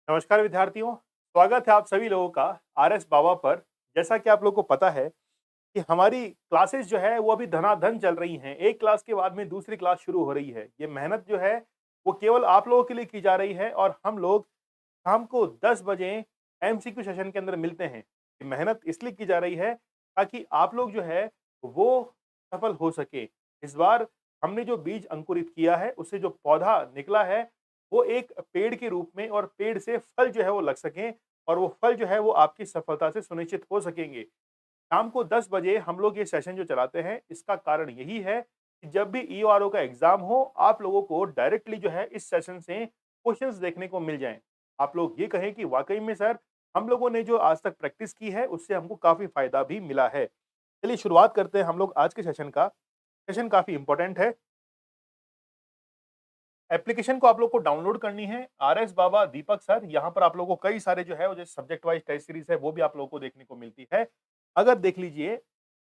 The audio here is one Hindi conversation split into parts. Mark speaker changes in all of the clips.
Speaker 1: नमस्कार विद्यार्थियों, स्वागत है आप सभी लोगों का आरएस बाबा पर। जैसा कि आप लोगों को पता है कि हमारी क्लासेस जो है वो अभी धनाधन चल रही हैं। एक क्लास के बाद में दूसरी क्लास शुरू हो रही है। ये मेहनत जो है वो केवल आप लोगों के लिए की जा रही है और हम लोग शाम को 10 बजे एमसीक्यू सेशन के अंदर मिलते हैं। ये मेहनत इसलिए की जा रही है ताकि आप लोग जो है वो सफल हो सके। इस बार हमने जो बीज अंकुरित किया है उससे जो पौधा निकला है वो एक पेड़ के रूप में और पेड़ से फल जो है वो लग सकें और वो फल जो है वो आपकी सफलता से सुनिश्चित हो सकेंगे। शाम को 10 बजे हम लोग ये सेशन जो चलाते हैं इसका कारण यही है कि जब भी ईओआरओ का एग्जाम हो आप लोगों को डायरेक्टली जो है इस सेशन से क्वेश्चंस देखने को मिल जाएं। आप लोग ये कहें कि वाकई में सर हम लोगों ने जो आज तक प्रैक्टिस की है उससे हमको काफी फायदा भी मिला है। चलिए शुरुआत करते हैं हम लोग आज के सेशन का। सेशन काफी इंपॉर्टेंट है। एप्लीकेशन को आप लोग को डाउनलोड करनी है। आरएस बाबा दीपक सर, यहाँ पर आप लोगों को कई सारे जो है वो जो सब्जेक्ट वाइज टेस्ट सीरीज है वो भी आप लोगों को देखने को मिलती है। अगर देख लीजिए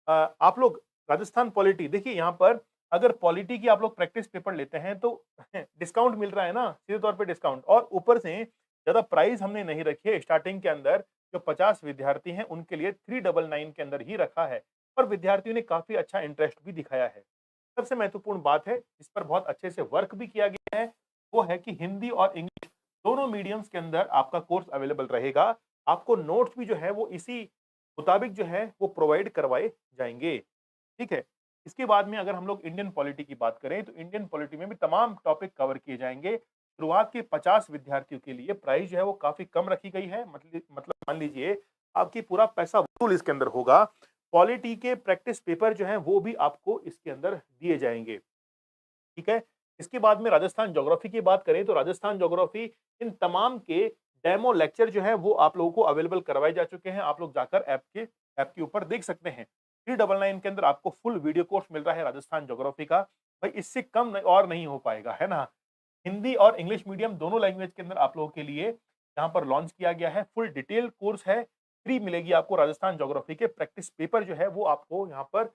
Speaker 1: आप लोग राजस्थान पॉलिटी देखिए, यहाँ पर अगर पॉलिटी की आप लोग प्रैक्टिस पेपर लेते हैं तो डिस्काउंट मिल रहा है ना, सीधे तौर पे डिस्काउंट, और ऊपर से ज्यादा प्राइस हमने नहीं रखी है। स्टार्टिंग के अंदर जो 50 विद्यार्थी हैं उनके लिए 399 के अंदर ही रखा है और विद्यार्थियों ने काफी अच्छा इंटरेस्ट भी दिखाया है। सबसे महत्वपूर्ण बात है, इस पर बहुत अच्छे से वर्क भी किया गया है, वो है कि हिंदी और इंग्लिश दोनों मीडियम्स के अंदर आपका कोर्स अवेलेबल रहेगा। आपको नोट्स भी जो है वो इसी मुताबिक जो है वो प्रोवाइड करवाए जाएंगे। ठीक है। इसके बाद में अगर हम लोग इंडियन पॉलिटी की बात करें तो इंडियन पॉलिटी में भी तमाम टॉपिक कवर किए जाएंगे। शुरुआत के 50 विद्यार्थियों के लिए प्राइस जो है वो काफी कम रखी गई है। मतलब मान लीजिए आपकी पूरा पैसा वसूल इसके अंदर होगा। पॉलिटी के प्रैक्टिस पेपर जो है वो भी आपको इसके अंदर दिए जाएंगे। ठीक है। इसके बाद में राजस्थान ज्योग्राफी की बात करें तो राजस्थान ज्योग्राफी इन तमाम के डेमो लेक्चर जो है वो आप लोगों को अवेलेबल करवाए जा चुके हैं। आप लोग जाकर ऐप के ऊपर देख सकते हैं। 399 के अंदर आपको फुल वीडियो कोर्स मिल रहा है राजस्थान ज्योग्राफी का। भाई इससे कम और नहीं हो पाएगा, है ना। हिंदी और इंग्लिश मीडियम दोनों लैंग्वेज के अंदर आप लोगों के लिए यहाँ पर लॉन्च किया गया है। फुल डिटेल कोर्स है। फ्री मिलेगी आपको राजस्थान ज्योग्राफी के प्रैक्टिस पेपर जो है वो आपको यहाँ पर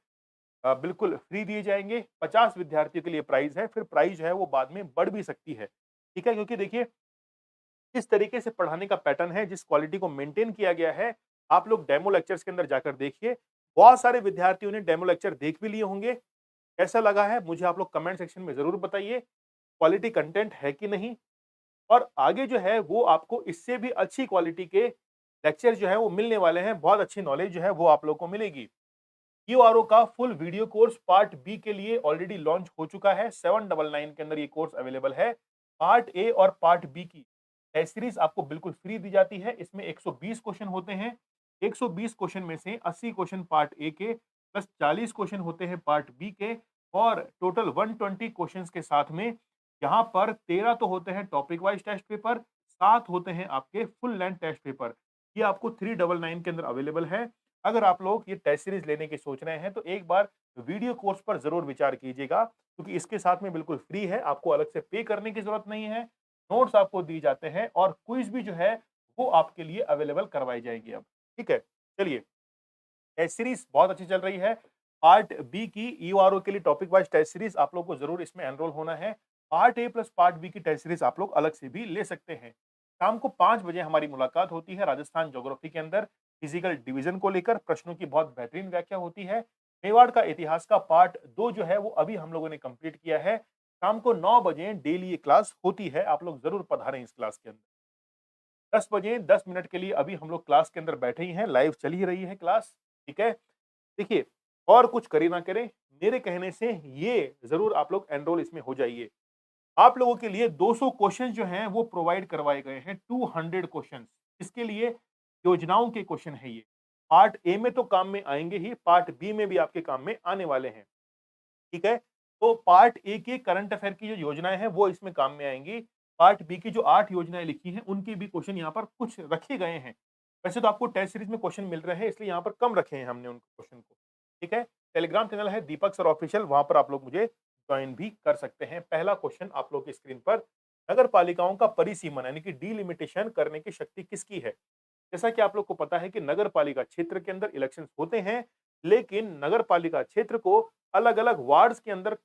Speaker 1: बिल्कुल फ्री दिए जाएंगे। 50 विद्यार्थियों के लिए प्राइस है, फिर प्राइस जो है वो बाद में बढ़ भी सकती है। ठीक है, क्योंकि देखिए किस तरीके से पढ़ाने का पैटर्न है, जिस क्वालिटी को मेंटेन किया गया है, आप लोग डेमो लेक्चर्स के अंदर जाकर देखिए। बहुत सारे विद्यार्थियों ने डेमो लेक्चर देख भी लिए होंगे। कैसा लगा है मुझे आप लोग कमेंट सेक्शन में जरूर बताइए। क्वालिटी कंटेंट है कि नहीं, और आगे जो है वो आपको इससे भी अच्छी क्वालिटी के लेक्चर जो है वो मिलने वाले हैं। बहुत अच्छी नॉलेज जो है वो आप लोग को मिलेगी। ईओआरओ का full video course part B के लिए ऑलरेडी लॉन्च हो चुका है। 799 के अंदर ये कोर्स अवेलेबल है। पार्ट ए और पार्ट बी की टेस्ट सीरीज आपको बिल्कुल फ्री दी जाती है। इसमें 120 क्वेश्चन होते हैं। 120 क्वेश्चन में से 80 क्वेश्चन पार्ट ए के प्लस 40 क्वेश्चन होते हैं पार्ट बी के, और टोटल 120 क्वेश्चंस के साथ में यहाँ पर 13 तो होते हैं टॉपिक वाइज टेस्ट पेपर, 7 होते हैं आपके फुल लेंथ टेस्ट पेपर। ये आपको 399 के अंदर अवेलेबल है। अगर आप लोग ये टेस्ट सीरीज लेने की सोच रहे हैं तो एक बार वीडियो कोर्स पर जरूर विचार कीजिएगा, क्योंकि इसके साथ में बिल्कुल फ्री है। आपको अलग से पे करने की जरूरत नहीं है। नोट्स आपको दिए जाते हैं और क्विज भी जो है वो आपके लिए अवेलेबल करवाई जाएगी अब। ठीक है। चलिए, टेस्ट सीरीज बहुत अच्छी चल रही है। पार्ट बी की ईओआरओ के लिए टॉपिक वाइज टेस्ट सीरीज आप लोग को जरूर इसमें एनरोल होना है। Part A plus part B की टेस्ट सीरीज आप लोग अलग से भी ले सकते हैं। शाम को 5 बजे हमारी मुलाकात होती है राजस्थान ज्योग्राफी के अंदर। फिजिकल डिवीजन को लेकर प्रश्नों की बहुत बेहतरीन व्याख्या होती है। मेवाड़ का इतिहास का पार्ट 2 जो है वो अभी हम लोगों ने कंप्लीट किया है। शाम को 9 बजे डेली ये क्लास होती है। आप लोग जरूर पधारें इस क्लास के अंदर। 10 बजे 10 मिनट के लिए अभी हम लोग क्लास के अंदर बैठे ही हैं, लाइव चल ही रही है क्लास। ठीक है। देखिए, और कुछ करी ना करें, मेरे कहने से ये जरूर आप लोग एनरोल इसमें हो जाइए। आप लोगों के लिए 200 क्वेश्चन जो हैं वो प्रोवाइड करवाए गए हैं। 200 क्वेश्चन इसके लिए योजनाओं के क्वेश्चन है ये। पार्ट ए में तो काम में आएंगे ही, पार्ट बी में भी आपके काम में आने वाले हैं। ठीक है। तो पार्ट ए के करंट अफेयर की जो योजनाएं हैं वो इसमें काम में आएंगी। पार्ट बी की जो 8 योजनाएं लिखी हैं उनके भी क्वेश्चन यहाँ पर कुछ रखे गए हैं। वैसे तो आपको टेस्ट सीरीज में क्वेश्चन मिल रहे हैं, इसलिए यहाँ पर कम रखे हैं हमने उन क्वेश्चन को। ठीक है। टेलीग्राम चैनल है दीपक सर ऑफिशियल, वहां पर आप लोग मुझे ज्वाइन भी कर सकते हैं। पहला क्वेश्चन आप लोग की स्क्रीन पर, नगर पालिकाओं का परिसीमन यानी कि डीलिमिटेशन करने की शक्ति किसकी है। जैसा कि आप लोग को पता है कि नगर पालिका क्षेत्र के अंदर इलेक्शन होते हैं, लेकिन नगर पालिका क्षेत्र को अलग अलग वार्ड्स के अंदर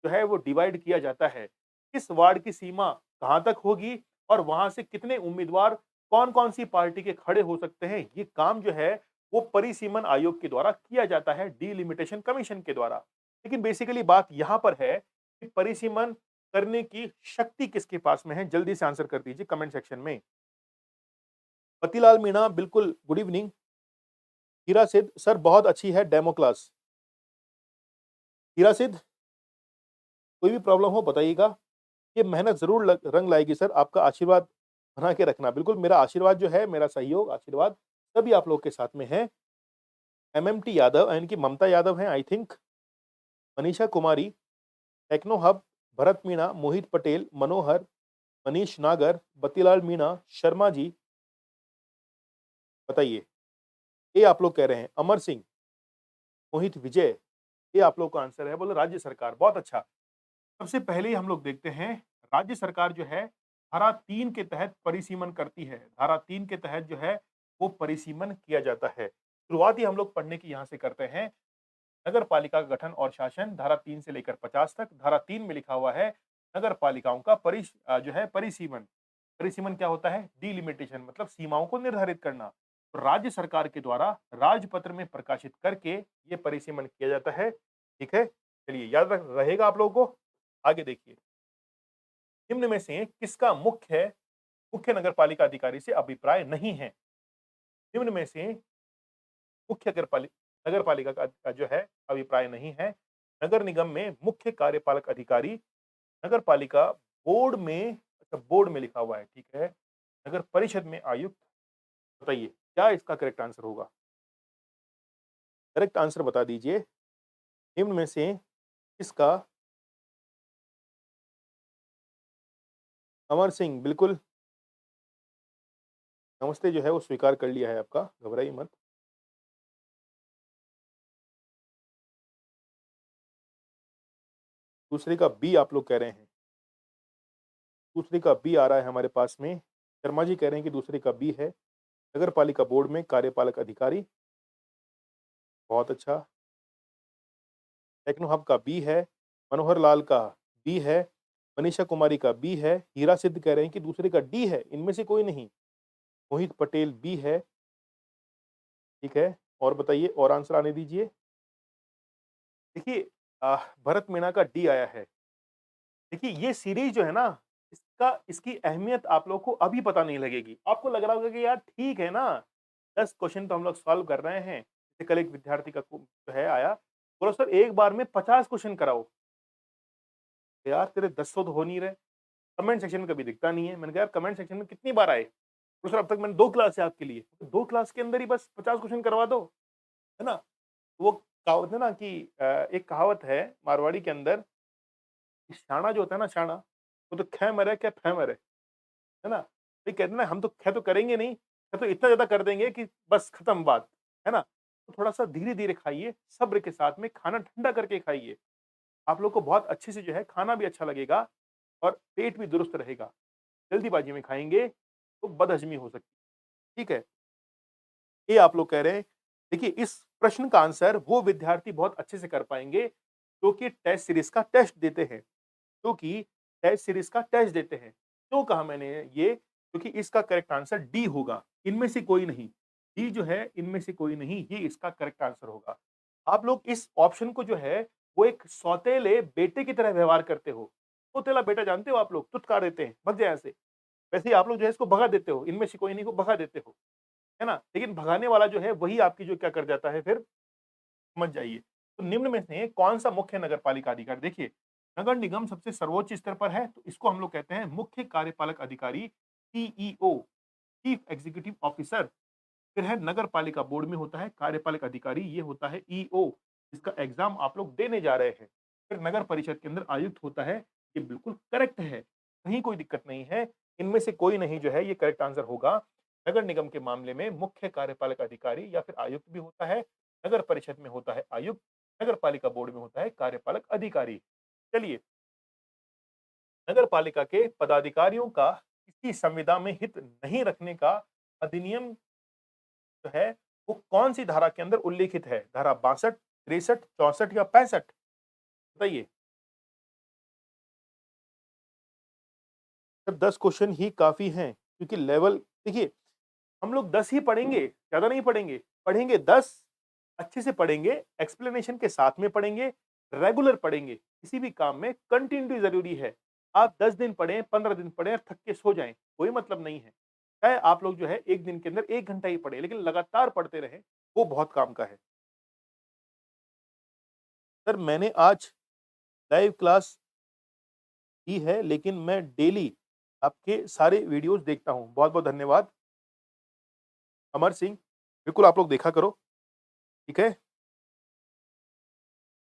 Speaker 1: जो है वो डिवाइड किया जाता है। किस वार्ड की सीमा कहां तक होगी और वहां से कितने उम्मीदवार कौन-कौन सी पार्टी के खड़े हो सकते हैं, ये काम जो है वो परिसीमन आयोग के द्वारा किया जाता है, डिलिमिटेशन कमीशन के द्वारा। लेकिन बेसिकली बात यहाँ पर है कि परिसीमन करने की शक्ति किसके पास में है? जल्दी से आंसर कर दीजिए कमेंट सेक्शन में। मतीलाल मीणा बिल्कुल गुड इवनिंग। हीरा सिद्ध सर बहुत अच्छी है डेमो क्लास। हीरा सिद्ध कोई भी प्रॉब्लम हो बताइएगा। ये मेहनत ज़रूर रंग लाएगी सर, आपका आशीर्वाद बना के रखना। बिल्कुल मेरा आशीर्वाद जो है, मेरा सहयोग, आशीर्वाद सभी आप लोग के साथ में है। एमएमटी यादव यानी कि ममता यादव हैं I think, Manisha Kumari, techno hub, Bharat Meena, Mohit Patel, Manohar, Manish Nagar, Battilal Meena, Sharma ji, बताइए। ये आप लोग कह रहे हैं। अमर सिंह, मोहित विजय, ये आप लोग का आंसर है, बोले राज्य सरकार, बहुत अच्छा। सबसे पहले ही हम लोग देखते हैं, राज्य सरकार जो है धारा 3 के तहत परिसीमन करती है। धारा 3 के तहत जो है वो परिसीमन किया जाता है। शुरुआत ही हम लोग पढ़ने की यहाँ से करते हैं। नगर पालिका का गठन और शासन धारा 3 से लेकर 50 तक। धारा 3 में लिखा हुआ है नगर पालिकाओं का जो है परिसीमन। परिसीमन क्या होता है? डिलिमिटेशन, मतलब सीमाओं को निर्धारित करना। तो राज्य सरकार के द्वारा राजपत्र में प्रकाशित करके ये परिसीमन किया जाता है। ठीक है? चलिए याद रहेगा आप लोगों को। आगे देखिए। निम्न में से किसका मुख्य नगरपालिका अधिकारी से अभिप्राय नहीं है? निम्न में से मुख्य नगरपालिका का जो है अभिप्राय नहीं है। नगर निगम में मुख्य कार्यपालक अधिकारी, नगरपालिका बोर्ड में, अच्छा बोर्ड में लिखा हुआ है, ठीक है। नगर परिषद में आयुक्त, बताइए क्या इसका करेक्ट आंसर होगा? करेक्ट आंसर बता दीजिए। निम्न में से किसका? अमर सिंह बिल्कुल, नमस्ते जो है वो स्वीकार कर लिया है आपका, घबराइए मत। दूसरे का बी आप लोग कह रहे हैं। दूसरे का बी आ रहा है हमारे पास में। शर्मा जी कह रहे हैं कि दूसरे का बी है। नगर पालिका बोर्ड में कार्यपालक अधिकारी, बहुत अच्छा। टेक्नो हब का बी है। मनोहर लाल का बी है। मनीषा कुमारी का बी है। हीरा सिद्ध कह रहे हैं कि दूसरे का डी है, इनमें से कोई नहीं। मोहित पटेल बी है, ठीक है। और बताइए, और आंसर आने दीजिए। देखिए भरत मीणा का डी आया है। देखिए ये सीरीज जो है ना, इसकी अहमियत आप लोग को अभी पता नहीं लगेगी। आपको लग रहा होगा कि यार ठीक है ना, 10 क्वेश्चन तो हम लोग सॉल्व कर रहे हैं। जैसे कल एक विद्यार्थी का जो है आया, बोला सर एक बार में 50 क्वेश्चन कराओ। यार तेरे 10 तो हो नहीं रहे। कमेंट सेक्शन में कभी दिखता नहीं है। मैंने कहा यार कमेंट सेक्शन में कितनी बार आए? तो सर अब तक मैंने 2 क्लास है आपके लिए। तो 2 क्लास के अंदर ही बस 50 क्वेश्चन करवा दो, है ना? वो कहावत है ना कि एक कहावत है मारवाड़ी के अंदर कि शाना जो होता है ना शाना, वो तो ख मरे क्या फै मरे, है ना? ये कहते हैं ना हम तो ख तो करेंगे नहीं, ख तो इतना ज़्यादा कर देंगे कि बस खत्म बात, है ना? तो थोड़ा-सा धीरे-धीरे खाइए, सब्र के साथ में खाना ठंडा करके खाइए। आप लोग को बहुत अच्छे से जो है खाना भी अच्छा लगेगा और पेट भी दुरुस्त रहेगा। जल्दीबाजी में खाएँगे तो बदहज़मी हो सकती है, ठीक है? ये आप लोग कह रहे हैं। देखिए इस प्रश्न का आंसर वो विद्यार्थी बहुत अच्छे से कर पाएँगे, जो कि टेस्ट सीरीज़ का टेस्ट देते हैं। क्योंकि टेस्ट सीरीज़ का टेस्ट देते हैं। क्यों कहा मैंने ये? क्योंकि इसका करेक्ट आंसर डी होगा, इनमें से कोई नहीं। डी जो है इनमें से कोई नहीं, ये इसका करेक्ट आंसर होगा। आप लोग इस ऑप्शन को जो है वो एक सौतेले बेटे की तरह व्यवहार करते हो। सौतेला बेटा जानते हो आप लोग? तुत्कार देते हैं, भग जा यहाँ से। वैसे ही आप लोग जो है इसको भगा देते हो, इनमें से कोई नहीं को भगा देते हो, है ना? लेकिन भगाने वाला जो है वही आपकी जो क्या कर जाता है फिर, समझ जाइए। तो निम्न में से कौन-सा मुख्य नगरपालिका अधिकारी? देखिए, नगर निगम सबसे सर्वोच्च स्तर पर है, तो इसको हम लोग कहते हैं मुख्य कार्यपालक अधिकारी, सीईओ, चीफ एग्जीक्यूटिव ऑफिसर। फिर है नगर पालिका बोर्ड में होता है कार्यपालक अधिकारी, ये होता है ईओ। इसका एग्जाम आप लोग देने जा रहे हैं। फिर नगर परिषद के अंदर आयुक्त होता है, ये बिल्कुल करेक्ट है, कहीं कोई दिक्कत नहीं है। इनमें से कोई नहीं जो है ये करेक्ट आंसर होगा। नगर निगम के मामले में मुख्य कार्यपालक अधिकारी या फिर आयुक्त भी होता है, नगर परिषद में होता है आयुक्त, नगर पालिका बोर्ड में होता है कार्यपालक अधिकारी। चलिए, नगर पालिका के पदाधिकारियों का किसी संविदा में हित नहीं रखने का अधिनियम जो है वो कौन-सी धारा के अंदर उल्लिखित है? धारा 62, 63, 64 या 65? बताइए। सिर्फ 10 क्वेश्चन ही काफ़ी हैं, क्योंकि लेवल देखिए हम लोग 10 ही पढ़ेंगे, ज़्यादा नहीं पढ़ेंगे। पढ़ेंगे 10, अच्छे से पढ़ेंगे, एक्सप्लेनेशन के साथ में पढ़ेंगे, रेगुलर पढ़ेंगे। किसी भी काम में कंटिन्यूटी ज़रूरी है। आप 10 दिन पढ़ें, 15 दिन पढ़ें, थक के सो जाएँ, कोई मतलब नहीं है। चाहे आप लोग जो है 1 दिन के अंदर 1 घंटा ही पढ़ें, लेकिन लगातार पढ़ते रहें, वो बहुत काम का है। सर मैंने आज लाइव क्लास की है, लेकिन मैं डेली आपके सारे वीडियोज़ देखता हूँ। बहुत-बहुत धन्यवाद। अमर सिंह, बिल्कुल आप लोग देखा करो, ठीक है?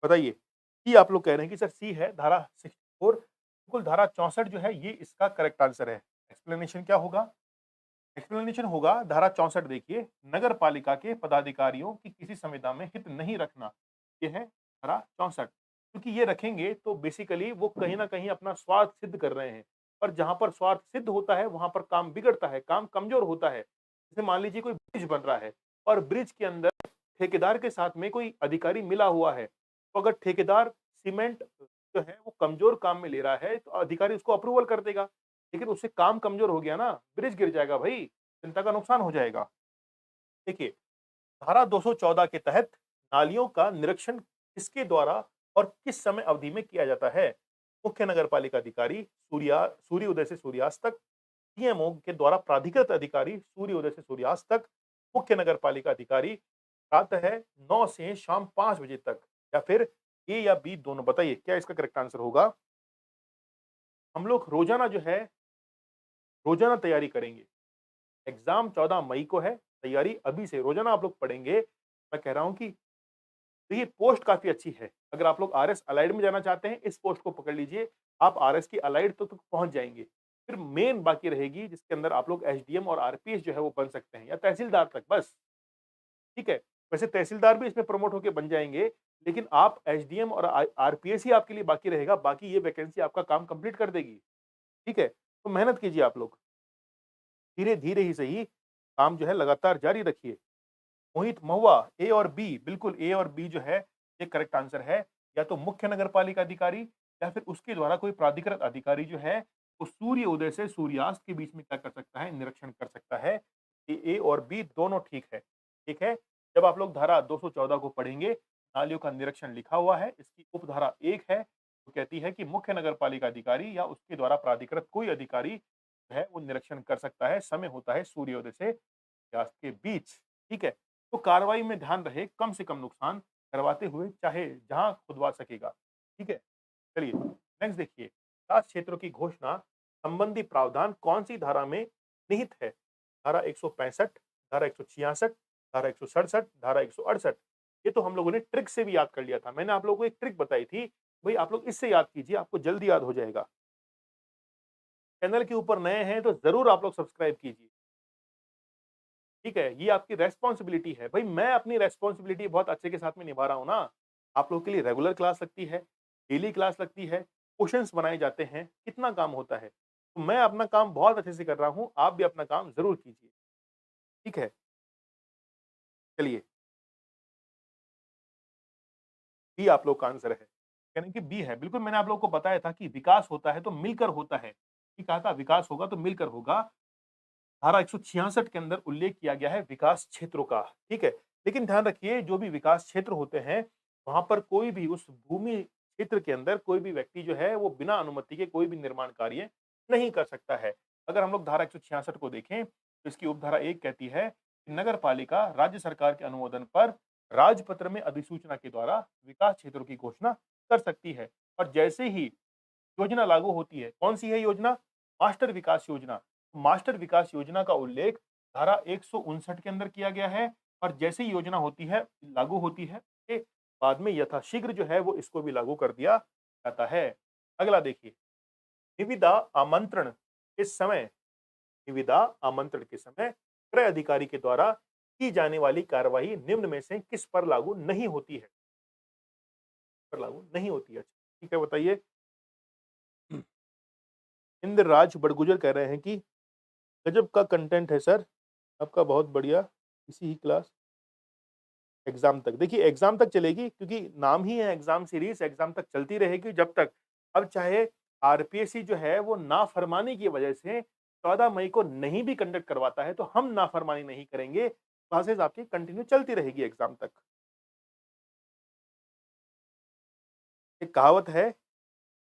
Speaker 1: बताइए, सी आप लोग कह रहे हैं कि सर सी है धारा 64, बिल्कुल धारा 64 जो है ये इसका करेक्ट आंसर है। एक्सप्लेनेशन क्या होगा? एक्सप्लेनेशन होगा धारा 64 देखिए, नगर पालिका के पदाधिकारियों की किसी संविदा में हित नहीं रखना। ये है धारा 64, क्योंकि ये रखेंगे तो बेसिकली वो कहीं न कहीं अपना स्वार्थ सिद्ध कर रहे हैं। और जहाँ पर स्वार्थ सिद्ध होता है, वहाँ पर काम बिगड़ता है, काम कमज़ोर होता है। जैसे मान लीजिए कोई ब्रिज बन रहा है और ब्रिज के अंदर ठेकेदार के साथ में कोई अधिकारी मिला हुआ है, तो अगर ठेकेदार सीमेंट जो है वो कमज़ोर काम में ले रहा है, तो अधिकारी उसको अप्रूवल कर देगा। लेकिन उससे काम कमज़ोर हो गया ना, ब्रिज गिर जाएगा भई, जनता का नुकसान हो जाएगा। देखिए, धारा 214 के तहत नालियों का निरीक्षण किसके द्वारा और किस समय अवधि में किया जाता है? मुख्य नगरपालिका अधिकारी सूर्योदय से सूर्यास्त तक, सीएमओ के द्वारा प्राधिकृत अधिकारी सूर्योदय से सूर्यास्त तक, मुख्य नगरपालिका अधिकारी प्रातः 9 से शाम 5 बजे तक, या फिर ए या बी दोनों। बताइए क्या इसका करेक्ट आंसर होगा? हम लोग रोजाना जो है, रोजाना तैयारी करेंगे। एग्जाम 14 मई को है, तैयारी अभी से रोजाना आप लोग पढ़ेंगे। मैं कह रहा हूँ कि देखिए पोस्ट काफ़ी अच्छी है। अगर आप लोग आरएस अलाइड में जाना चाहते हैं, इस पोस्ट को पकड़ लीजिए। आप आरएस की अलाइड तक पहुँच जाएँगे। फिर मेन बाकी रहेगी जिसके अंदर आप लोग एसडीएम और आरपीएस जो है वो बन सकते हैं, या तहसीलदार तक बस, ठीक है? वैसे तहसीलदार भी इसमें प्रमोट होके बन जाएँगे, लेकिन आप एसडीएम और आरपीएस ही आपके लिए बाकी रहेगा, बाकी ये वैकेंसी आपका काम कंप्लीट कर देगी, ठीक है? तो मेहनत कीजिए आप लोग। धीरे-धीरे ही सही, काम जो है लगातार जारी रखिए। मोहित महुआ, ए और बी, बिल्कुल ए और बी जो है ये करेक्ट आंसर है। या तो मुख्य नगरपालिका अधिकारी या फिर उसके द्वारा कोई प्राधिकृत अधिकारी जो है वो सूर्य उदय से सूर्यास्त के बीच में क्या कर सकता है, निरीक्षण कर सकता है। ये ए और बी दोनों ठीक है, ठीक है। जब आप लोग धारा 214 को पढ़ेंगे, नालियों का निरीक्षण लिखा हुआ है, इसकी उपधारा 1 है, वो कहती है कि मुख्य नगरपालिका अधिकारी या उसके द्वारा प्राधिकृत कोई अधिकारी जो है वो निरीक्षण कर सकता है। समय होता है सूर्योदय से सूर्यास्त के बीच, ठीक है। तो कार्रवाई में ध्यान रहे, कम से कम नुकसान करवाते हुए चाहे जहां खुदवा सकेगा, ठीक है। चलिए नेक्स्ट देखिए, विकास क्षेत्रों की घोषणा संबंधी प्रावधान कौन सी धारा में निहित है? धारा 165, धारा 166, धारा 167, धारा 168। ये तो हम लोगों ने ट्रिक से भी याद कर लिया था। मैंने आप लोगों को एक ट्रिक बताई थी, भाई आप लोग इससे याद कीजिए, आपको जल्दी याद हो जाएगा। चैनल के ऊपर नए हैं तो जरूर आप लोग सब्सक्राइब कीजिए, ठीक है? ये आपकी रिस्पॉन्सिबिलिटी है। भई मैं अपनी रिस्पॉन्सिबिलिटी बहुत अच्छे के साथ में निभा रहा हूँ ना। आप लोगों के लिए रेगुलर क्लास लगती है, डेली क्लास लगती है, क्वेश्चन्स बनाए जाते हैं, कितना काम होता है। तो मैं अपना काम बहुत अच्छे से कर रहा हूँ, आप भी अपना काम ज़रूर कीजिए, ठीक है? चलिए, बी आप लोग का आंसर है। यानी कि बी है। बिल्कुल मैंने आप लोगों को बताया था कि विकास होता है तो मिलकर होता है। ये कहा था विकास होगा तो मिलकर होगा। धारा 166 के अंदर उल्लेख किया गया है विकास क्षेत्रों का, ठीक है? लेकिन ध्यान रखिए जो भी विकास क्षेत्र होते हैं, वहाँ पर कोई भी उस भूमि क्षेत्र के अंदर कोई भी व्यक्ति जो है वो बिना अनुमति के कोई भी निर्माण कार्य नहीं कर सकता है। अगर हम लोग धारा 166 को देखें, तो इसकी उपधारा 1 कहती है कि नगर पालिका राज्य सरकार के अनुमोदन पर राजपत्र में अधिसूचना के द्वारा विकास क्षेत्रों की घोषणा कर सकती है। और जैसे ही योजना लागू होती है, कौन-सी है योजना? मास्टर विकास योजना। मास्टर विकास योजना का उल्लेख धारा 159 के अंदर किया गया है, और जैसे ही योजना होती है, लागू होती है, के बाद में यथाशीघ्र जो है वो इसको भी लागू कर दिया जाता है। अगला देखिए, निविदा आमंत्रण के समय निविदा आमंत्रण के समय क्रय अधिकारी के द्वारा की जाने वाली कार्यवाही निम्न में से किस पर लागू नहीं होती है? पर लागू नहीं होती है। अच्छा, ठीक है बताइए। इंद्रराज बड़गुजर कह रहे हैं कि गजब का कंटेंट है सर, आपका बहुत बढ़िया, इसी ही क्लास एग्ज़ाम तक। देखिए एग्ज़ाम तक चलेगी क्योंकि नाम ही है एग्ज़ाम सीरीज़, एग्ज़ाम तक चलती रहेगी जब तक। अब चाहे आरपीएससी जो है वो नाफ़रमानी की वजह से 14 मई को नहीं भी कंडक्ट करवाता है तो हम नाफरमानी नहीं करेंगे, क्लासेस आपकी कंटिन्यू चलती रहेगी एग्जाम तक। एक कहावत है,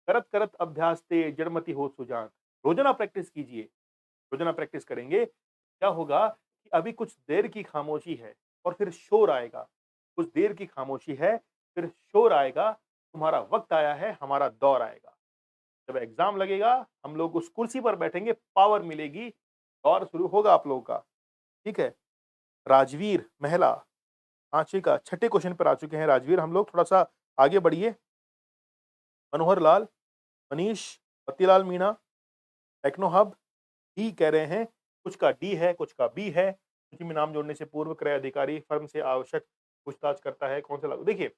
Speaker 1: करत करत अभ्यास ते जड़मति हो सुजान। रोजाना प्रैक्टिस कीजिए, रोजाना प्रैक्टिस करेंगे, क्या होगा कि अभी कुछ देर की खामोशी है और फिर शोर आएगा। कुछ देर की खामोशी है, फिर शोर आएगा, तुम्हारा वक्त आया है, हमारा दौर आएगा। जब एग्जाम लगेगा, हम लोग उस कुर्सी पर बैठेंगे, पावर मिलेगी, दौर शुरू होगा आप लोगों का। ठीक है? राजवीर महिला, हाँ ठीक है, छठे क्वेश्चन पर आ चुके हैं राजवीर हम लोग, थोड़ा-सा आगे बढ़िए। मनोहर लाल, मनीष, पत्तीलाल मीणा, टेक्नो हब, डी कह रहे हैं, कुछ का डी है, कुछ का बी है। सूची में नाम जोड़ने से पूर्व क्रय अधिकारी फर्म से आवश्यक पूछताछ करता है, कौन सा लागू देखिए,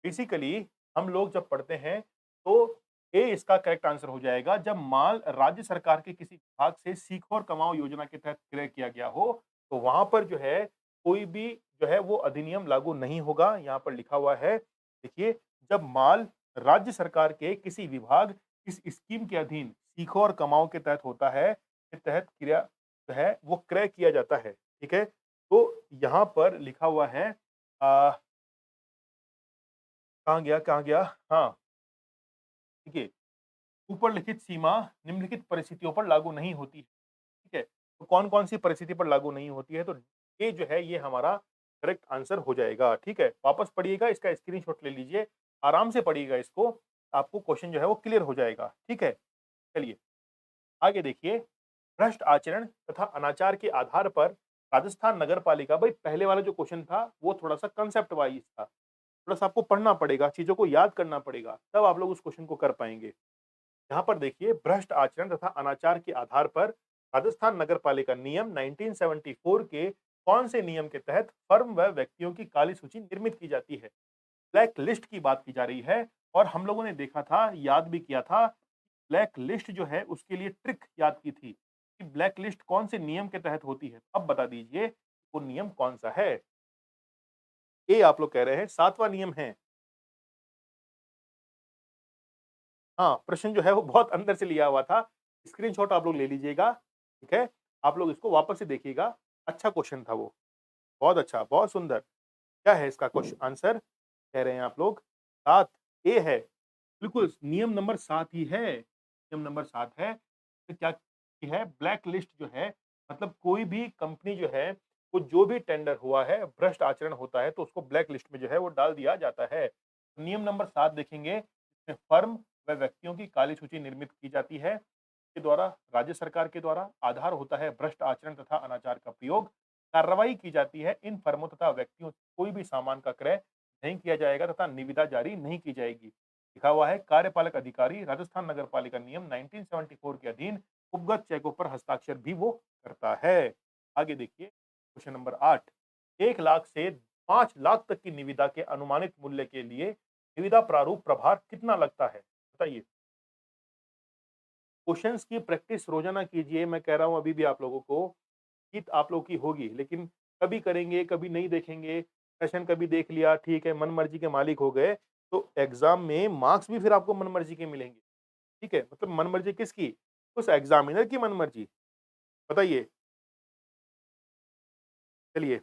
Speaker 1: बेसिकली हम लोग जब पढ़ते हैं तो ए इसका करेक्ट आंसर हो जाएगा जब माल राज्य सरकार के किसी विभाग से सीखो और कमाओ योजना के तहत क्रय किया गया हो, तो वहां पर जो है कोई भी जो है वो अधिनियम लागू नहीं होगा। यहाँ पर लिखा हुआ है, देखिए, जब माल राज्य सरकार के किसी विभाग इस स्कीम के अधीन सीखो और कमाओ के तहत होता है, के तहत क्रिया जो है वो क्रय किया जाता है। ठीक है, तो यहाँ पर लिखा हुआ है, कहाँ गया? हाँ, देखिए, ऊपर लिखित सीमा निम्नलिखित परिस्थितियों पर लागू नहीं होती है। ठीक है? तो कौन-कौन सी परिस्थिति पर लागू नहीं होती है? तो ये जो है ये हमारा करेक्ट आंसर हो जाएगा। ठीक है? वापस पढ़िएगा, इसका स्क्रीनशॉट ले लीजिए, आराम से पढ़िएगा इसको, आपको क्वेश्चन जो है वो क्लियर हो जाएगा। ठीक है? चलिए, आगे देखिए, भ्रष्ट आचरण तथा अनाचार के आधार पर राजस्थान नगर पालिका, भाई पहले वाला जो क्वेश्चन था वो थोड़ा-सा कांसेप्ट वाइज़ था। थोड़ा-सा आपको पढ़ना पड़ेगा, चीज़ों को याद करना पड़ेगा, तब आप लोग उस क्वेश्चन को कर पाएँगे। यहाँ पर देखिए, भ्रष्ट आचरण तथा अनाचार के आधार पर राजस्थान नगर पालिका नियम 1974 के कौन से नियम के तहत फर्म व व्यक्तियों की काली सूची निर्मित की जाती है? ब्लैक लिस्ट की बात की जा रही है और हम लोगों ने देखा था, याद भी किया था, ब्लैक लिस्ट जो है उसके लिए ट्रिक याद की थी कि ब्लैक लिस्ट कौन से नियम के तहत होती है। अब बता दीजिए वो नियम कौन सा है? ए आप लोग कह रहे हैं 7वां नियम है। हाँ, प्रश्न जो है वो बहुत अंदर से लिया हुआ था। स्क्रीनशॉट आप लोग ले लीजिएगा, ठीक है? आप लोग इसको वापस से देखिएगा, अच्छा क्वेश्चन था वो, बहुत अच्छा, बहुत सुंदर। क्या है इसका आंसर? कह रहे हैं आप लोग 7 ए है। बिल्कुल, नियम नंबर 7 ही है, नियम नंबर 7 है। तो क्या है, ब्लैक लिस्ट जो है मतलब कोई भी कंपनी जो है, वो जो भी टेंडर हुआ है, भ्रष्ट आचरण होता है तो उसको ब्लैक लिस्ट में जो है वो डाल दिया जाता है। नियम नंबर 7 देखेंगे, इसमें फर्म व व्यक्तियों की काली सूची निर्मित की जाती है, के द्वारा, राज्य सरकार के द्वारा। आधार होता है भ्रष्ट आचरण तथा अनाचार का प्रयोग। कार्रवाई की जाती है, इन फर्मों तथा व्यक्तियों से कोई भी सामान का क्रय नहीं किया जाएगा तथा निविदा जारी नहीं की जाएगी। लिखा हुआ है, कार्यपालक अधिकारी राजस्थान नगर पालिका नियम 1974 के अधीन उपगत चेकों पर हस्ताक्षर भी वो करता है। आगे देखिए, क्वेश्चन नंबर 8, 1 लाख से 5 लाख तक की निविदा के अनुमानित मूल्य के लिए निविदा प्रारूप प्रभार कितना लगता है? बताइए। क्वेश्चंस की प्रैक्टिस रोजाना कीजिए, मैं कह रहा हूं अभी भी आप लोगों को, कि आप लोगों की होगी, लेकिन कभी करेंगे, कभी नहीं देखेंगे, सेशन कभी देख लिया, ठीक है, मन मर्जी के मालिक हो गए, तो एग्जाम में मार्क्स भी फिर आपको मन मर्जी के मिलेंगे। ठीक है, मतलब मन मर्जी किसकी? उस एग्जामिनर की मन मर्जी। बताइए, चलिए।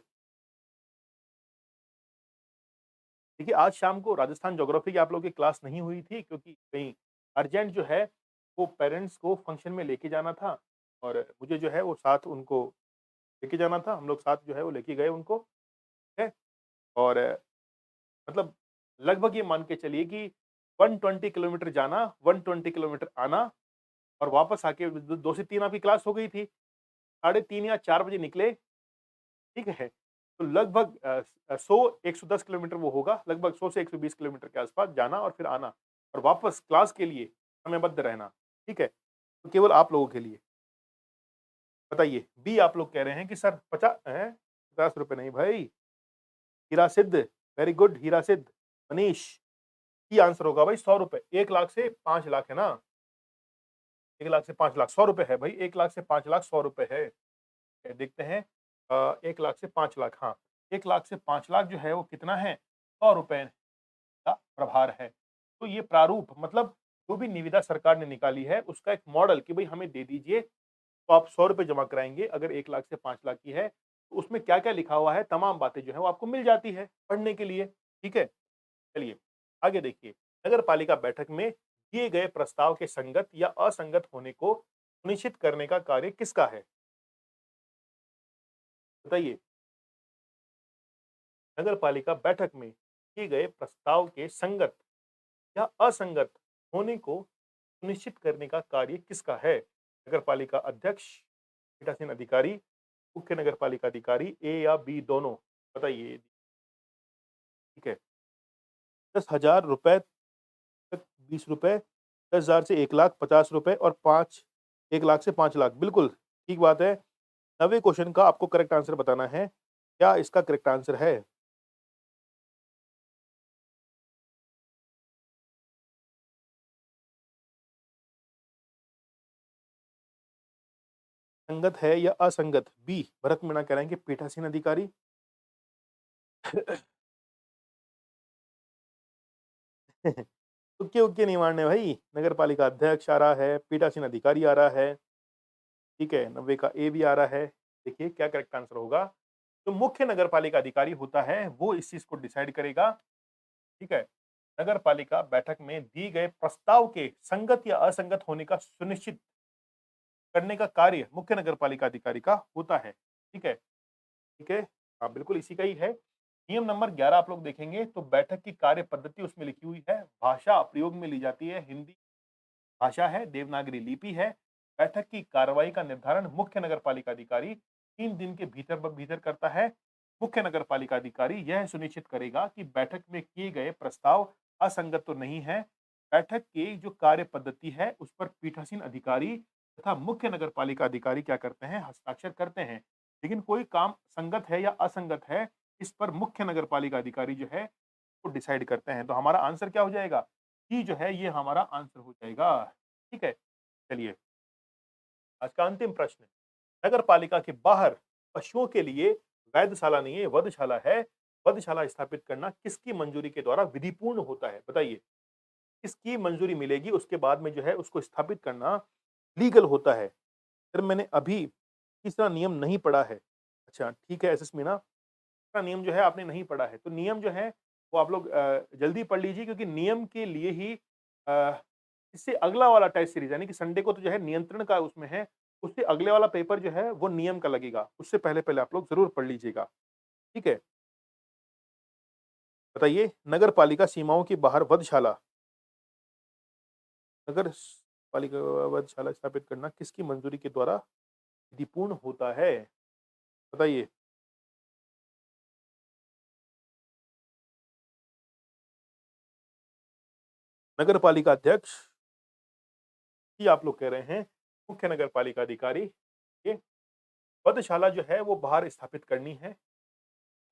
Speaker 1: देखिए, आज शाम को राजस्थान ज्योग्राफी की आप लोगों की क्लास नहीं हुई थी क्योंकि कहीं अर्जेंट जो है वो पेरेंट्स को फंक्शन में लेके जाना था और मुझे जो है वो साथ उनको लेके जाना था। हम लोग साथ जो है वो लेके गए उनको, ठीक है? और मतलब लगभग ये मान के चलिए कि 120 किलोमीटर जाना, 120 किलोमीटर आना और वापस आके द 2 से 3 आपकी क्लास हो गई थी। साढ़े 3 या 4 बजे निकले, ठीक है? तो लगभग 100-110 किलोमीटर वो होगा, लगभग 100 से 120 किलोमीटर के आसपास जाना और फिर आना और वापस क्लास के लिए समयबद्ध रहना, ठीक है? तो केवल आप लोगों के लिए। बताइए, बी आप लोग कह रहे हैं कि सर ₹50 नहीं भाई, हीरा सिद्ध, वेरी गुड हीरा सिद्ध, मनीष, ये आंसर होगा भाई ₹100, 1 लाख से 5 लाख है ना? 1 लाख से 5 लाख, ₹100 है भाई, 1 लाख से 5 लाख ₹100 है। देखते हैं, 1 लाख से 5 लाख, हाँ, 1 लाख से 5 लाख जो है वो कितना है? ₹100 का प्रभार है। तो ये प्रारूप मतलब जो भी निविदा सरकार ने निकाली है उसका एक मॉडल कि भई हमें दे दीजिए, तो आप 100 रुपए जमा कराएँगे, अगर 1 लाख से 5 लाख की है, तो उसमें क्या-क्या लिखा हुआ है, तमाम बातें जो है वो आपको मिल जाती है पढ़ने के लिए, ठीक है? चलिए, आगे देखिए, नगर पालिका बैठक में दिए गए प्रस्ताव के संगत या असंगत होने को सुनिश्चित करने का कार्य किसका है? बताइए। नगर पालिका बैठक में किए गए प्रस्ताव के संगत या असंगत होने को सुनिश्चित करने का कार्य किसका है? नगर पालिका अध्यक्ष, पीठासीन अधिकारी, मुख्य नगर पालिका अधिकारी, ए या बी दोनों? बताइए। ठीक है। 10,000 रुपए तक 20 रुपए, 10,000 से 1 लाख 50 रुपए और 1 लाख से 5 लाख। बिल्कुल, ठीक बात है। 9वें क्वेश्चन का आपको करेक्ट आंसर बताना है। क्या इसका करेक्ट आंसर है? संगत है या असंगत? बी, भरत मीणा कह रहे हैं कि पीठासीन अधिकारी। तुक्के-वुक्के नहीं मारने भाई। नगर पालिका अध्यक्ष आ रहा है, पीठासीन अधिकारी आ रहा है, ठीक है? 90 का ए भी आ रहा है। देखिए क्या करेक्ट आंसर होगा? जो मुख्य नगर पालिका अधिकारी होता है, वो इस चीज़ को डिसाइड करेगा, ठीक है? नगर पालिका बैठक में दिए गए प्रस्ताव के संगत या असंगत होने का सुनिश्चित करने का कार्य मुख्य नगर पालिका अधिकारी का होता है, ठीक है? ठीक है? हाँ, बिल्कुल इसी का ही है। नियम नंबर 11 आप लोग देखेंगे तो बैठक की कार्य पद्धति उसमें लिखी हुई है। भाषा प्रयोग में ली जाती है, हिंदी भाषा है, देवनागरी लिपि है। बैठक की कार्रवाई का निर्धारण मुख्य नगरपालिका अधिकारी 3 दिन के भीतर करता है। मुख्य नगरपालिका अधिकारी यह सुनिश्चित करेगा कि बैठक में किए गए प्रस्ताव असंगत तो नहीं है। बैठक की जो कार्य पद्धति है, उस पर पीठासीन अधिकारी तथा मुख्य नगरपालिका अधिकारी क्या करते हैं? हस्ताक्षर करते हैं। लेकिन कोई काम संगत है या असंगत है, इस पर मुख्य नगरपालिका अधिकारी जो है, वो डिसाइड करते हैं। तो हमारा आंसर क्या हो जाएगा? डी जो है ये हमारा आंसर हो जाएगा। ठीक है? चलिए, आज का अंतिम प्रश्न। नगर पालिका के बाहर पशुओं के लिए वैधशाला नहीं है, वधशाला है। वधशाला स्थापित करना किसकी मंजूरी के द्वारा विधिपूर्ण होता है? बताइए। किसकी मंजूरी मिलेगी उसके बाद में जो है उसको स्थापित करना लीगल होता है? सर मैंने अभी तीसरा नियम नहीं पढ़ा है। अच्छा ठीक है एसएस मीना, तीसरा नियम जो है आपने नहीं पढ़ा है। तो नियम जो है वो आप लोग जल्दी पढ़ लीजिए क्योंकि नियम के लिए ही अ, इससे अगला वाला टेस्ट सीरीज़ यानी कि संडे को तो जो है नियंत्रण का उसमें है, उससे अगले वाला पेपर जो है वो नियम का लगेगा। उससे पहले-पहले आप लोग ज़रूर पढ़ लीजिएगा। ठीक है? बताइए नगर पालिका सीमाओं के बाहर वधशाला नगर पालिका वधशाला स्थापित करना किसकी मंजूरी के द्वारा विधिपूर्ण होता है? बताइए। नगर पालिका अध्यक्ष ही आप लोग कह रहे हैं, मुख्य नगर पालिका अधिकारी, ये वधशाला जो है वो बाहर स्थापित करनी है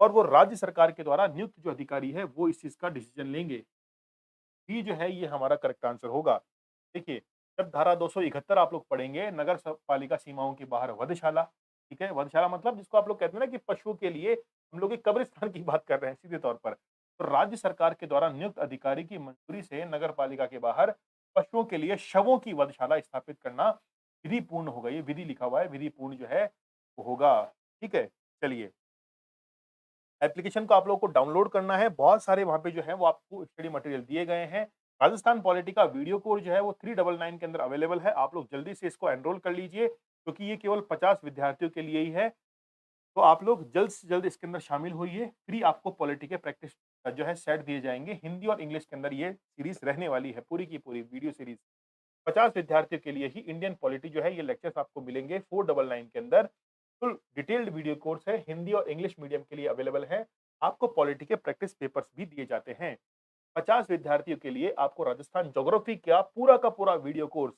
Speaker 1: और वो राज्य सरकार के द्वारा नियुक्त जो अधिकारी है वो इस चीज़ का डिसीजन लेंगे। बी जो है ये हमारा करेक्ट आंसर होगा। देखिए, जब धारा 271 आप लोग पढ़ेंगे नगर पालिका सीमाओं के बाहर वधशाला, ठीक है? वधशाला मतलब जिसको आप लोग कहते हैं ना कि पशुओं के लिए हम लोग एक कब्रिस्तान की बात कर रहे हैं सीधे तौर पर। तो राज्य सरकार के द्वारा नियुक्त अधिकारी की मंजूरी से नगर पालिका के बाहर पशुओं के लिए शवों की वधशाला स्थापित करना विधिपूर्ण होगा। ये विधि लिखा हुआ है, विधिपूर्ण जो है वो होगा। ठीक है? चलिए। एप्लीकेशन को आप लोगों को डाउनलोड करना है, बहुत सारे वहाँ पे जो है वो आपको स्टडी मटेरियल दिए गए हैं। राजस्थान पॉलिटी का वीडियो कोर्स जो है वो 399 के अंदर अवेलेबल है, आप लोग जल्दी से इसको एनरोल कर लीजिए, क्योंकि ये केवल 50 विद्यार्थियों के लिए ही है। तो आप लोग जल्द से जल्द इसके अंदर शामिल होइए, फ्री आपको पॉलिटी के प्रैक्टिस जो है सेट दिए जाएँगे, हिंदी और इंग्लिश के अंदर ये सीरीज़ रहने वाली है, पूरी की पूरी वीडियो सीरीज़। 50 विद्यार्थियों के लिए ही इंडियन पॉलिटी जो है ये लेक्चर्स आपको मिलेंगे 499 के अंदर। फुल डिटेल्ड वीडियो कोर्स है, हिंदी और इंग्लिश मीडियम के लिए अवेलेबल है। आपको पॉलिटी के प्रैक्टिस पेपर्स भी दिए जाते हैं। 50 विद्यार्थियों के लिए आपको राजस्थान ज्योग्राफी का पूरा वीडियो कोर्स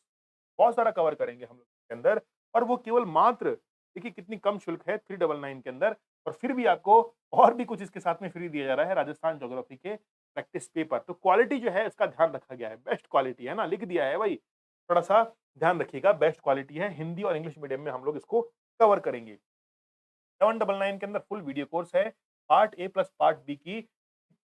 Speaker 1: बहुत सारा कवर करेंगे हम लोग इसके अंदर और वो केवल मात्र देखिए कितनी कम शुल्क है 399 के अंदर और फिर भी आपको और भी कुछ इसके साथ में फ्री दिया जा रहा है राजस्थान ज्योग्राफी के प्रैक्टिस पेपर। तो क्वालिटी जो है इसका ध्यान रखा गया है, बेस्ट क्वालिटी है ना, लिख दिया है भाई। थोड़ा-सा ध्यान रखिएगा, बेस्ट क्वालिटी है, हिंदी और इंग्लिश मीडियम में हम लोग इसको कवर करेंगे। 799 के अंदर फुल वीडियो कोर्स है। Part A plus part B की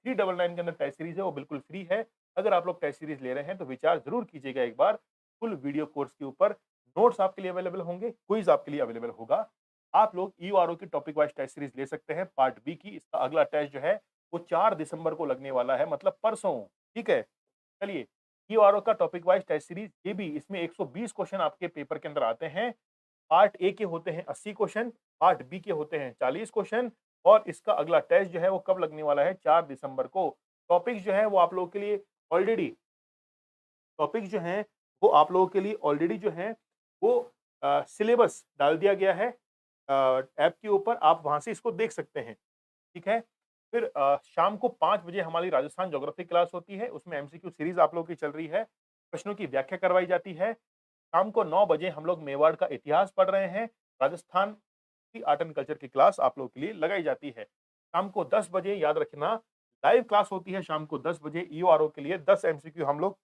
Speaker 1: 399 के अंदर टेस्ट सीरीज़ है, वो बिल्कुल फ्री है। अगर आप लोग टेस्ट सीरीज़ ले रहे हैं, तो विचार ज़रूर कीजिएगा एक बार फुल वीडियो कोर्स के ऊपर। नोट्स आपके लिए अवेलेबल होंगे, क्विज आपके लिए अवेलेबल होगा। आप लोग ईयूआरओ की टॉपिक वाइज टेस्ट सीरीज ले सकते हैं पार्ट बी की। इसका अगला टेस्ट जो है वो 4 दिसंबर को लगने वाला है, मतलब परसों, ठीक है? चलिए, ईयूआरओ का टॉपिक वाइज टेस्ट सीरीज ये भी, इसमें 120 क्वेश्चन आपके पेपर के अंदर आते हैं। पार्ट ए के होते हैं 80 क्वेश्चन, पार्ट बी के होते हैं 40 क्वेश्चन और इसका अगला टेस्ट जो है वो कब लगने वाला है? 4 दिसंबर को। टॉपिक्स जो है वो आप लोगों के लिए ऑलरेडी टॉपिक्स जो हैं वो आप लोगों के लिए ऑलरेडी जो है वो सिलेबस डाल दिया गया है ऐप के ऊपर, आप वहाँ से इसको देख सकते हैं, ठीक है? फिर शाम को 5 बजे हमारी राजस्थान ज्योग्राफी क्लास होती है, उसमें एमसीक्यू सीरीज आप लोगों की चल रही है, प्रश्नों की व्याख्या करवाई जाती है। शाम को 9 बजे हम लोग मेवाड़ का इतिहास पढ़ रहे हैं, राजस्थान की आर्ट एंड कल्चर की क्लास आप लोगों के लिए लगाई जाती है। शाम को 10 बजे याद रखना लाइव क्लास होती है, शाम को 10 बजे ईओआरओ के लिए 10 एमसीक्यू हम लोग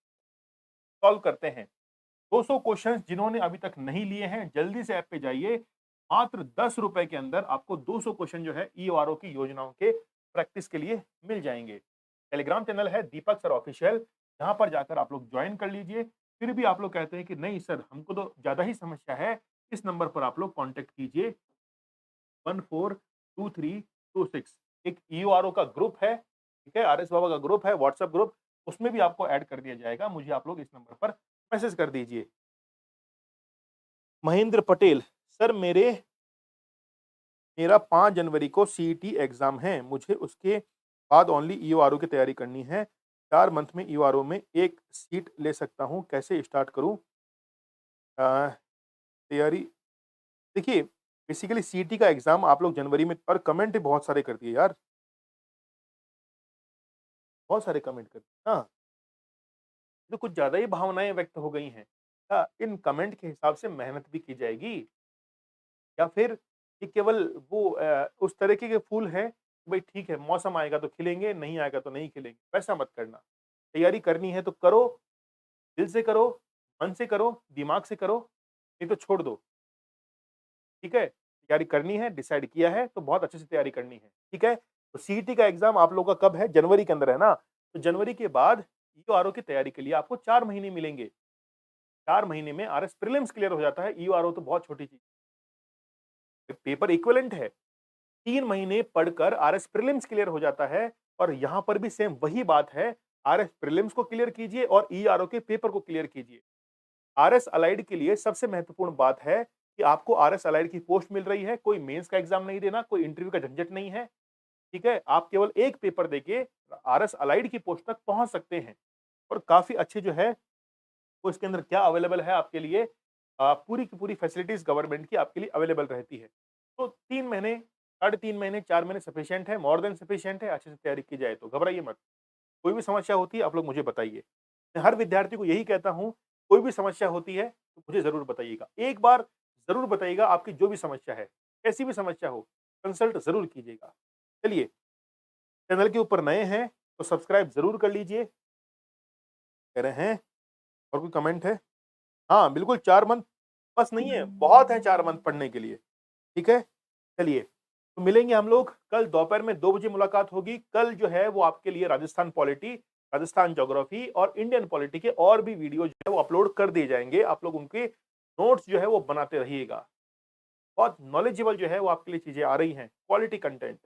Speaker 1: सॉल्व करते हैं। 200 क्वेश्चंस जिन्होंने अभी तक नहीं लिए हैं, जल्दी से ऐप पे जाइए। मात्र ₹10 के अंदर आपको 200 क्वेश्चन जो है ईओआरओ की योजनाओं के प्रैक्टिस के लिए मिल जाएँगे। टेलीग्राम चैनल है दीपक सर ऑफिशियल, जहाँ पर जाकर आप लोग जॉइन कर लीजिए। फिर भी आप लोग कहते हैं कि नहीं सर, हमको तो ज़्यादा ही समस्या है, इस नंबर पर आप लोग कॉन्टैक्ट कीजिए 142326। एक ईओआरओ का ग्रुप है, ठीक है? आरएस बाबा का ग्रुप है, व्हाट्सएप ग्रुप, उसमें भी आपको ऐड कर दिया जाएगा। मुझे आप लोग इस नंबर पर मैसेज कर दीजिए। महेंद्र पटेल, सर मेरा 5 जनवरी को सीईटी एग्ज़ाम है। मुझे उसके बाद ओनली ईओआरओ की तैयारी करनी है। 4 मंथ में ईओआरओ में 1 सीट ले सकता हूँ, कैसे स्टार्ट करूँ? तैयारी देखिए, बेसिकली सीईटी का एग्ज़ाम आप लोग जनवरी में, और कमेंट भी बहुत सारे कर दिए यार, बहुत सारे कमेंट कर दिए। हाँ, तो कुछ ज़्यादा ही भावनाएँ व्यक्त हो गई हैं। इन कमेंट के हिसाब से मेहनत भी की जाएगी या फिर ये केवल वो उस तरीके के फूल हैं, भई ठीक है, मौसम आएगा तो खिलेंगे, नहीं आएगा तो नहीं खिलेंगे, वैसा मत करना। तैयारी करनी है तो करो, दिल से करो, मन से करो, दिमाग से करो, नहीं तो छोड़ दो, ठीक है? तैयारी करनी है, डिसाइड किया है, तो बहुत अच्छे से तैयारी करनी है, ठीक है? तो सीईटी का एग्ज़ाम आप लोगों का कब है? जनवरी के अंदर है ना? तो जनवरी के बाद ईओआरओ की तैयारी के लिए आपको 4 महीने मिलेंगे। 4 महीने में आरएस प्रीलिम्स क्लियर हो जाता है, ईओआरओ तो बहुत छोटी चीज़ है, पेपर इक्विवेलेंट है। 3 महीने पढ़कर आरएस प्रीलिम्स क्लियर हो जाता है और यहाँ पर भी सेम वही बात है, आरएस प्रीलिम्स को क्लियर कीजिए और ईआरओ के पेपर को क्लियर कीजिए। आरएस अलाइड के लिए सबसे महत्वपूर्ण बात है कि आपको आरएस अलाइड की पोस्ट मिल रही है, कोई मेंस का एग्जाम नहीं देना, कोई इंटरव्यू का झंझट नहीं है, ठीक है? आप केवल एक पेपर देके आरएस अलाइड की पोस्ट तक पहुँच सकते हैं और काफ़ी अच्छे जो है वो इसके अंदर क्या अवेलेबल है आपके लिए, पूरी की पूरी फैसिलिटीज़ गवर्नमेंट की आपके लिए अवेलेबल रहती है। तो 3 महीने, साढ़े 3 महीने, 4 महीने सफिशिएंट है, मोर देन सफिशिएंट है, अच्छे से तैयारी की जाए तो घबराइए मत। कोई भी समस्या होती है आप लोग मुझे बताइए। मैं हर विद्यार्थी को यही कहता हूँ, कोई भी समस्या होती है तो मुझे ज़रूर बताइएगा। एक बार ज़रूर बताइएगा आपकी जो भी समस्या है, कैसी भी समस्या हो, कंसल्ट ज़रूर कीजिएगा। चलिए, चैनल के ऊपर नए हैं तो सब्सक्राइब ज़रूर कर लीजिए। कह रहे हैं और कोई कमेंट है? हाँ, बिल्कुल 4 मंथ बस नहीं है, बहुत है 4 मंथ पढ़ने के लिए, ठीक है? चलिए, तो मिलेंगे हम लोग कल दोपहर में 2 बजे मुलाकात होगी। कल जो है वो आपके लिए राजस्थान पॉलिटी, राजस्थान ज्योग्राफी और इंडियन पॉलिटी के और भी वीडियो जो है वो अपलोड कर दिए जाएँगे। आप लोग उनके नोट्स जो है वो बनाते रहिएगा। बहुत नॉलेजेबल जो है वो आपके लिए चीज़ें आ रही हैं, क्वालिटी कंटेंट।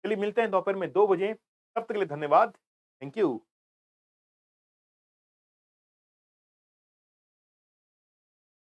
Speaker 1: चलिए मिलते हैं दोपहर में 2 बजे, तब तक के लिए धन्यवाद। Thank you.